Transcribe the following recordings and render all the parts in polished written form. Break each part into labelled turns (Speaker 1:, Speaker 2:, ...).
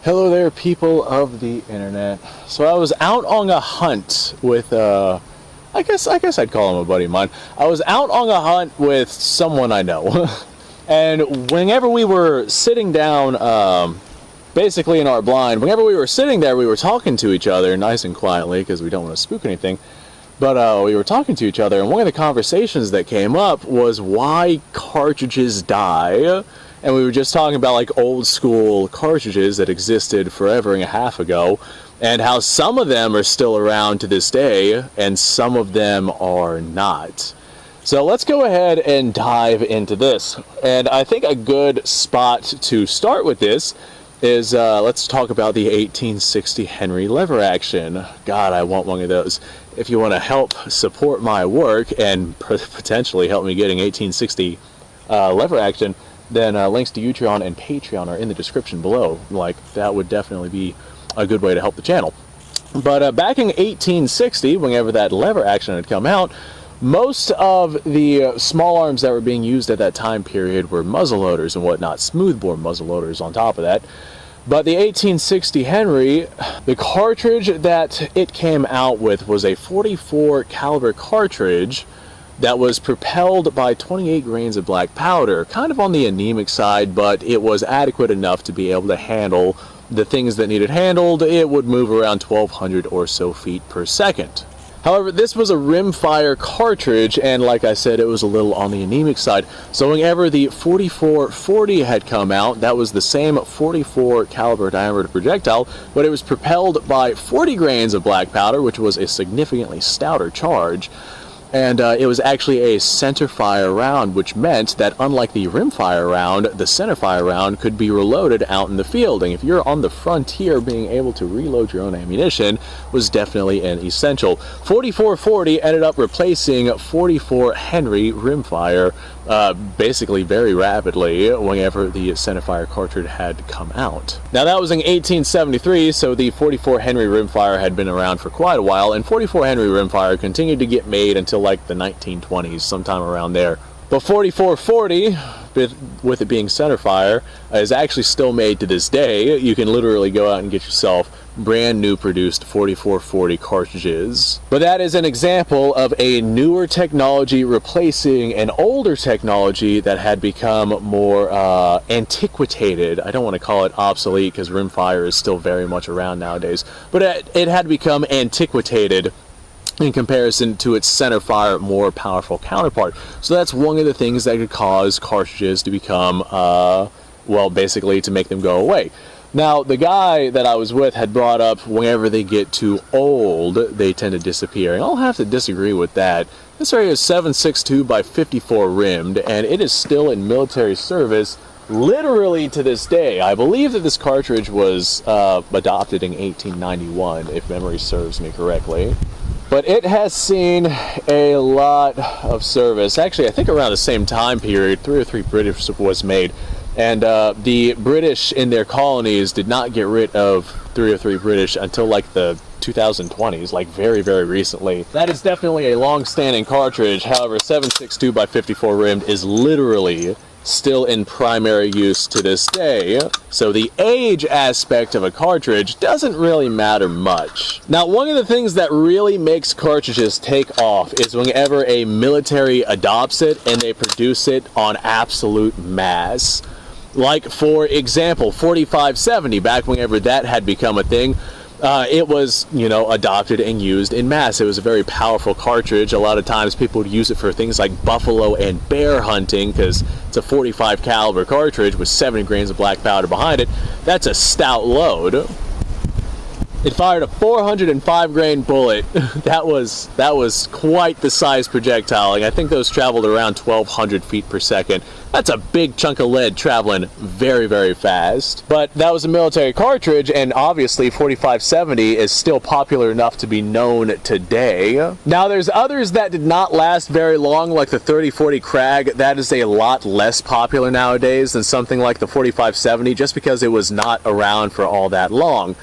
Speaker 1: Hello there, people of the internet. So I was out on a hunt with, I guess I'd call him a buddy of mine. I was out on a hunt with someone I know. And whenever we were sitting down, basically in our blind, whenever we were sitting there, we were talking to each other nice and quietly because we don't want to spook anything. But we were talking to each other, and one of the conversations that came up was why cartridges die. And we were just talking about like old school cartridges that existed forever and a half ago, and how some of them are still around to this day and some of them are not. So let's go ahead and dive into this. And I think a good spot to start with this is let's talk about the 1860 Henry lever action. God, I want one of those. If you want to help support my work and potentially help me getting 1860 lever action, then links to Utreon and Patreon are in the description below. Like, that would definitely be a good way to help the channel. But back in 1860, whenever that lever action had come out, most of the small arms that were being used at that time period were muzzleloaders and whatnot, smoothbore muzzleloaders on top of that. But the 1860 Henry, the cartridge that it came out with was a 44 caliber cartridge that was propelled by 28 grains of black powder, kind of on the anemic side, but it was adequate enough to be able to handle the things that needed handled. It would move around 1,200 or so feet per second. However, this was a rimfire cartridge, and like I said, it was a little on the anemic side. So whenever the 4440 had come out, that was the same 44 caliber diameter projectile, but it was propelled by 40 grains of black powder, which was a significantly stouter charge. And it was actually a centerfire round, which meant that unlike the rimfire round, the centerfire round could be reloaded out in the field. And if you're on the frontier, being able to reload your own ammunition was definitely an essential. 4440 ended up replacing 44 Henry rimfire basically very rapidly whenever the centerfire cartridge had come out. Now that was in 1873, so the 44 Henry rimfire had been around for quite a while, and 44 Henry rimfire continued to get made until like the 1920s, sometime around there. But 4440, with it being centerfire, is actually still made to this day. You can literally go out and get yourself brand new produced 4440 cartridges. But that is an example of a newer technology replacing an older technology that had become more antiquated. I don't want to call it obsolete because rimfire is still very much around nowadays, but it had become antiquated in comparison to its centerfire, more powerful counterpart. So that's one of the things that could cause cartridges to become, well, basically to make them go away. Now, the guy that I was with had brought up whenever they get too old, they tend to disappear. And I'll have to disagree with that. This area is 7.62 by 54 rimmed, and it is still in military service literally to this day. I believe that this cartridge was adopted in 1891, if memory serves me correctly. But it has seen a lot of service. Actually, I think around the same time period, 303 British was made. And the British in their colonies did not get rid of 303 British until like the 2020s, like very, very recently. That is definitely a long-standing cartridge. However, 7.62 by 54 rimmed is literally still in primary use to this day, so the age aspect of a cartridge doesn't really matter much. Now, one of the things that really makes cartridges take off is whenever a military adopts it and they produce it on absolute mass. Like, for example, 4570, back whenever that had become a thing, it was, you know, adopted and used in mass. It was a very powerful cartridge. A lot of times people would use it for things like buffalo and bear hunting because it's a 45 caliber cartridge with 70 grains of black powder behind it. That's a stout load. It fired a 405 grain bullet. That was quite the size projectile. I think those traveled around 1,200 feet per second. That's a big chunk of lead traveling very, very fast. But that was a military cartridge, and obviously 4570 is still popular enough to be known today. Now, there's others that did not last very long, like the 3040 Krag. That is a lot less popular nowadays than something like the 4570, just because it was not around for all that long.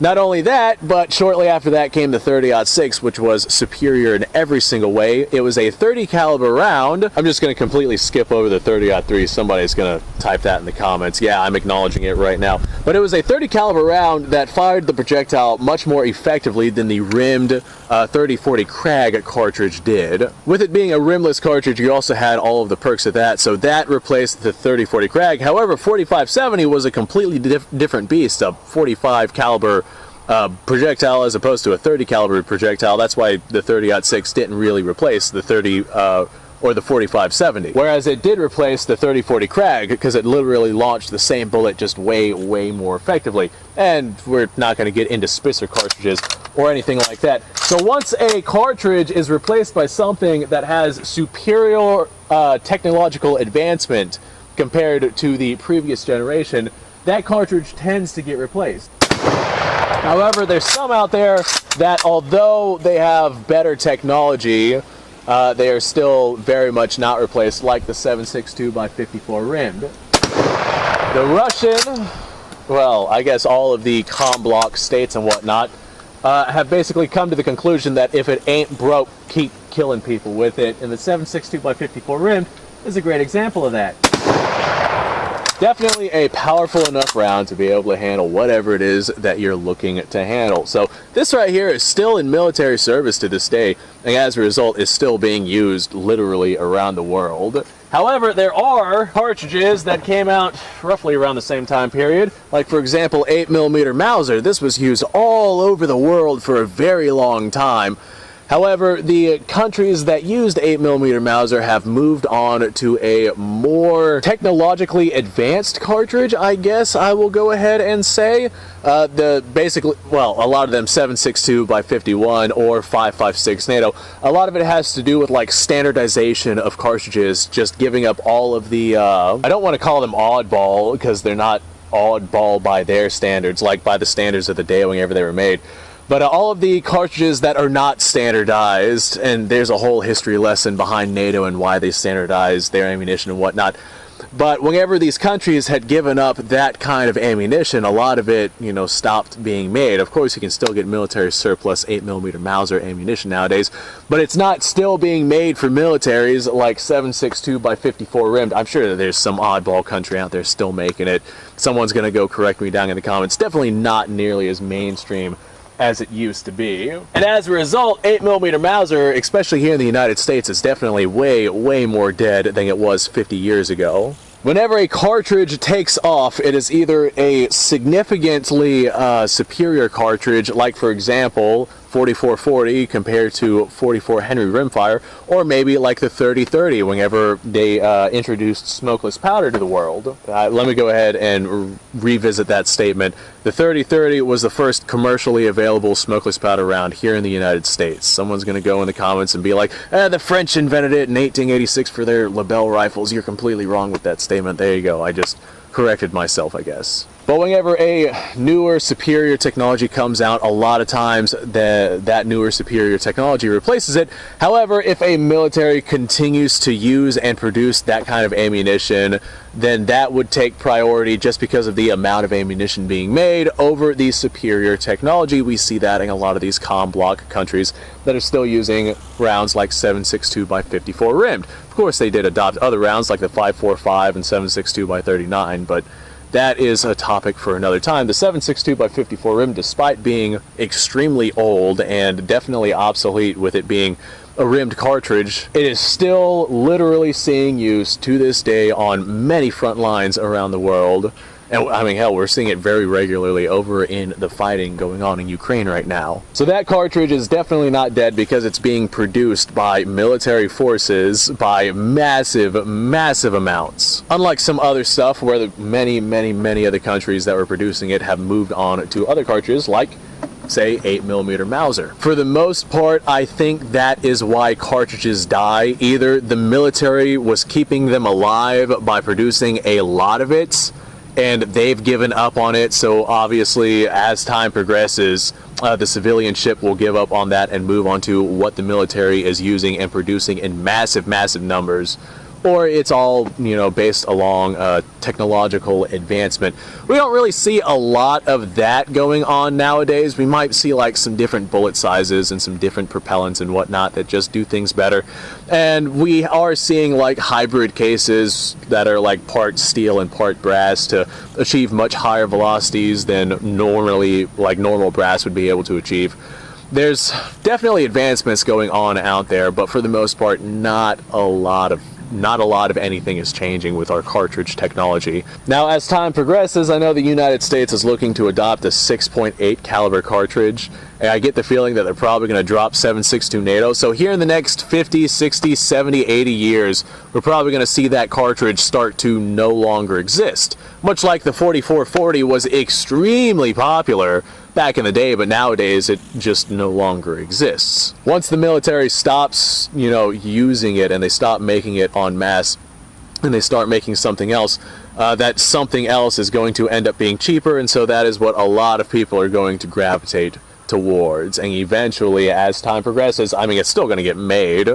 Speaker 1: Not only that, but shortly after that came the 30-06, which was superior in every single way. It was a 30 caliber round. I'm just going to completely skip over the 30-03. Somebody's going to type that in the comments. Yeah, I'm acknowledging it right now. But it was a 30 caliber round that fired the projectile much more effectively than the rimmed 30-40 Krag cartridge did. With it being a rimless cartridge, you also had all of the perks of that, so that replaced the 30-40 Krag. However, 4570 was a completely different beast, a 45 caliber projectile as opposed to a 30 caliber projectile. That's why the 30-06 didn't really replace the 30 or the 4570, whereas it did replace the 30-40 Krag because it literally launched the same bullet just way more effectively. And we're not going to get into Spitzer cartridges or anything like that. So once a cartridge is replaced by something that has superior technological advancement compared to the previous generation, that cartridge tends to get replaced. However, there's some out there that, although they have better technology, they are still very much not replaced, like the 7.62x54 rimmed. The Russian, well, I guess all of the comm block states and whatnot, have basically come to the conclusion that if it ain't broke, keep killing people with it. And the 7.62x54 rimmed is a great example of that. Definitely a powerful enough round to be able to handle whatever it is that you're looking to handle. So this right here is still in military service to this day, and as a result is still being used literally around the world. However, there are cartridges that came out roughly around the same time period, like for example 8mm Mauser. This was used all over the world for a very long time. However, the countries that used 8mm Mauser have moved on to a more technologically advanced cartridge, I guess I will go ahead and say. Basically, well, a lot of them 7.62x51 or 5.56 NATO. A lot of it has to do with like standardization of cartridges, just giving up all of the, I don't want to call them oddball because they're not oddball by their standards, like by the standards of the day whenever they were made. But all of the cartridges that are not standardized, and there's a whole history lesson behind NATO and why they standardized their ammunition and whatnot. But whenever these countries had given up that kind of ammunition, a lot of it, you know, stopped being made. Of course, you can still get military surplus 8mm Mauser ammunition nowadays, but it's not still being made for militaries like 7.62x54 rimmed. I'm sure that there's some oddball country out there still making it. Someone's going to go correct me down in the comments. Definitely not nearly as mainstream as it used to be. And as a result, 8mm Mauser, especially here in the United States, is definitely way more dead than it was 50 years ago. Whenever a cartridge takes off, it is either a significantly superior cartridge, like for example 4440 compared to 44 Henry rimfire, or maybe like the 3030 whenever they introduced smokeless powder to the world. Let me go ahead and revisit that statement. The 3030 was the first commercially available smokeless powder round here in the United States. Someone's going to go in the comments and be like, the French invented it in 1886 for their Lebel rifles. You're completely wrong with that statement. There you go. I just corrected myself, I guess. But whenever a newer, superior technology comes out, a lot of times that newer, superior technology replaces it. However, if a military continues to use and produce that kind of ammunition, then that would take priority just because of the amount of ammunition being made over the superior technology. We see that in a lot of these comm block countries that are still using rounds like 7.62x54 rimmed. Of course, they did adopt other rounds like the 5.45 and 7.62x39, but that is a topic for another time. The 7.62x54 rim, despite being extremely old and definitely obsolete with it being a rimmed cartridge, it is still literally seeing use to this day on many front lines around the world. And I mean, hell, we're seeing it very regularly over in the fighting going on in Ukraine right now. So that cartridge is definitely not dead because it's being produced by military forces by massive amounts. Unlike some other stuff where the many other countries that were producing it have moved on to other cartridges like, say, 8mm Mauser. For the most part, I think that is why cartridges die. Either the military was keeping them alive by producing a lot of it, and they've given up on it, so obviously as time progresses, the civilian ship will give up on that and move on to what the military is using and producing in massive numbers, or it's all, you know, based along technological advancement. We don't really see a lot of that going on nowadays. We might see like some different bullet sizes and some different propellants and whatnot that just do things better. And we are seeing like hybrid cases that are like part steel and part brass to achieve much higher velocities than normally like normal brass would be able to achieve. There's definitely advancements going on out there, but for the most part, not a lot of anything is changing with our cartridge technology. Now, as time progresses, I know the United States is looking to adopt a 6.8 caliber cartridge, and I get the feeling that they're probably going to drop 7.62 NATO. So here in the next 50, 60, 70, 80 years, we're probably going to see that cartridge start to no longer exist. Much like the 4440 was extremely popular back in the day, but nowadays it just no longer exists. Once the military stops, you know, using it and they stop making it en masse and they start making something else, that something else is going to end up being cheaper, and so that is what a lot of people are going to gravitate towards. And eventually, as time progresses, I mean, it's still going to get made,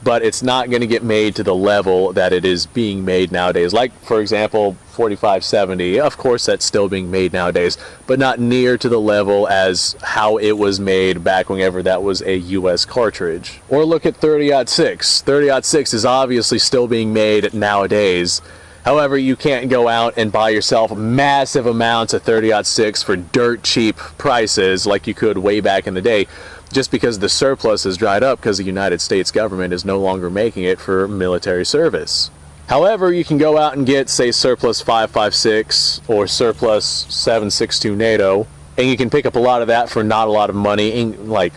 Speaker 1: but it's not going to get made to the level that it is being made nowadays. Like, for example, 4570, of course that's still being made nowadays, but not near to the level as how it was made back whenever that was a US cartridge. Or look at 30-06. 30-06 is obviously still being made nowadays. However, you can't go out and buy yourself massive amounts of 30-06 for dirt cheap prices like you could way back in the day, just because the surplus has dried up because the United States government is no longer making it for military service. However, you can go out and get, say, surplus 5.56 or surplus 7.62 NATO, and you can pick up a lot of that for not a lot of money, like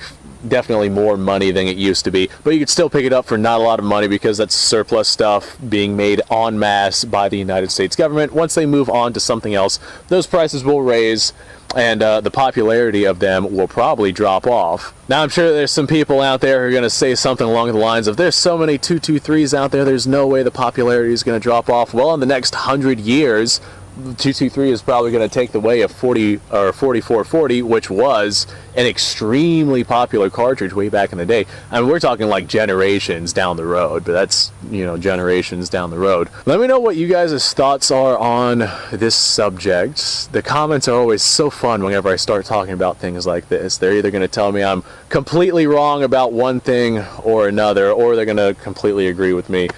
Speaker 1: definitely more money than it used to be, but you could still pick it up for not a lot of money because that's surplus stuff being made en masse by the United States government. Once they move on to something else, those prices will raise, and the popularity of them will probably drop off. Now, I'm sure there's some people out there who are going to say something along the lines of, there's so many 223s out there, there's no way the popularity is going to drop off. Well, in the next 100 years, 223 is probably going to take the way of 4440, which was an extremely popular cartridge way back in the day. I mean, we're talking like generations down the road, but that's, you know, generations down the road. Let me know what you guys' thoughts are on this subject. The comments are always so fun whenever I start talking about things like this. They're either going to tell me I'm completely wrong about one thing or another, or they're going to completely agree with me.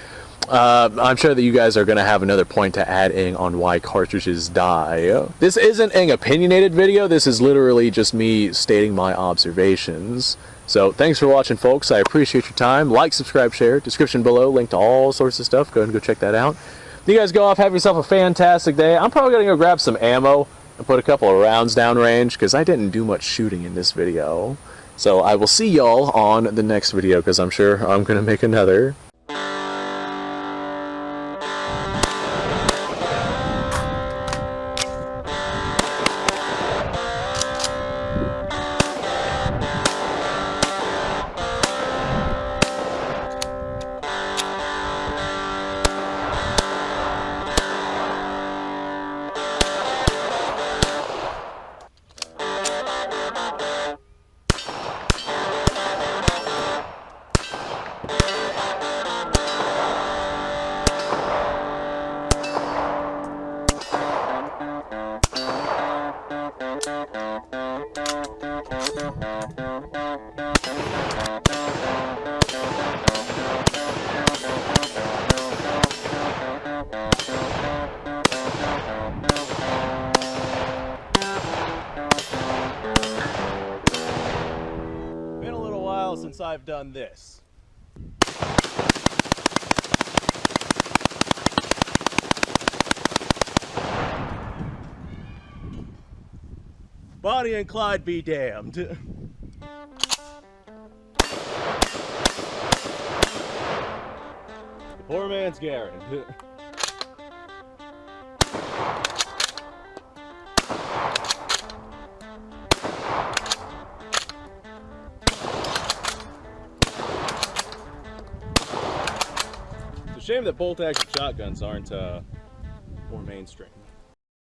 Speaker 1: I'm sure that you guys are going to have another point to add in on why cartridges die. This isn't an opinionated video, this is literally just me stating my observations. So thanks for watching, folks. I appreciate your time. Like, subscribe, share. Description below, link to all sorts of stuff. Go ahead and go check that out. You guys go off, have yourself a fantastic day. I'm probably going to go grab some ammo and put a couple of rounds downrange because I didn't do much shooting in this video. So I will see y'all on the next video because I'm sure I'm going to make another. Since I've done this. Bonnie and Clyde be damned. The poor man's Garrett. Shame that bolt action shotguns aren't more mainstream.